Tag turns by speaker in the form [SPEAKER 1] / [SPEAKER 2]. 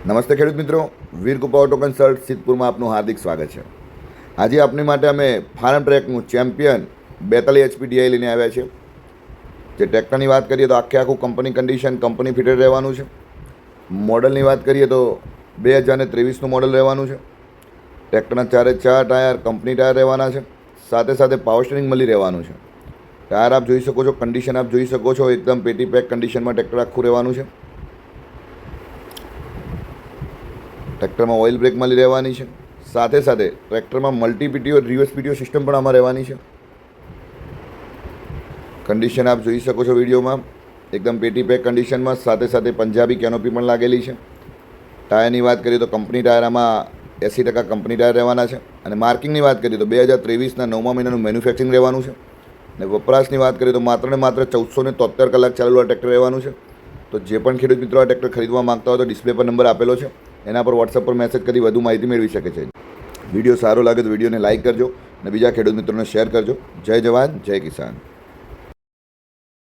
[SPEAKER 1] નમસ્તે ખેડૂત મિત્રો, વીર કૃપા ઓટો કન્સલ્ટ સિદ્ધપુરમાં આપનું હાર્દિક સ્વાગત છે। આજે આપની માટે અમે ફાર્મ ટ્રેકનું ચેમ્પિયન 42 HP DI લઈને આવ્યા છે। જે ટ્રેક્ટરની વાત કરીએ તો આખું કંપની કન્ડિશન, કંપની ફિટેડ રહેવાનું છે। મોડલની વાત કરીએ તો 2023નું મોડલ રહેવાનું છે। ટ્રેક્ટરના 4 ટાયર કંપની ટાયર રહેવાના છે, સાથે સાથે પાવર સ્ટીરિંગ મળી રહેવાનું છે। ટાયર આપ જોઈ શકો છો, કન્ડિશન આપ જોઈ શકો છો, એકદમ પેટી પેક કન્ડિશનમાં ટ્રેક્ટર આખું રહેવાનું છે। ટ્રેક્ટરમાં ઓઇલ બ્રેક મળી રહેવાની છે, સાથે સાથે ટ્રેક્ટરમાં multi PTO reverse PTO system પણ આમાં રહેવાની છે। કન્ડિશન આપ જોઈ શકો છો વિડીયોમાં, એકદમ પેટી પેક કન્ડિશનમાં, સાથે સાથે પંજાબી કેનોપી પણ લાગેલી છે। ટાયરની વાત કરીએ તો કંપની ટાયર આમાં 80% કંપની ટાયર રહેવાના છે। અને માર્કિંગની વાત કરીએ તો 2023ના 9મા મહિનાનું મેન્યુફેક્ચરિંગ રહેવાનું છે। અને વપરાશની વાત કરીએ તો માત્ર ને માત્ર 1473 કલાક ચાલેલું આ ટ્રેક્ટર રહેવાનું છે। તો જે પણ ખેડૂત મિત્રો આ ટ્રેક્ટર ખરીદવા માંગતા હોય તો ડિસ્પ્લે પર નંબર આપેલો છે, એના પર વોટ્સઅપ પર મેસેજ કરી વધુ માહિતી મેળવી શકે છે। વિડીયો સારો લાગે તો વિડીયોને લાઇક કરજો અને બીજા ખેડૂત મિત્રોને શેર કરજો। જય જવાન, જય કિસાન।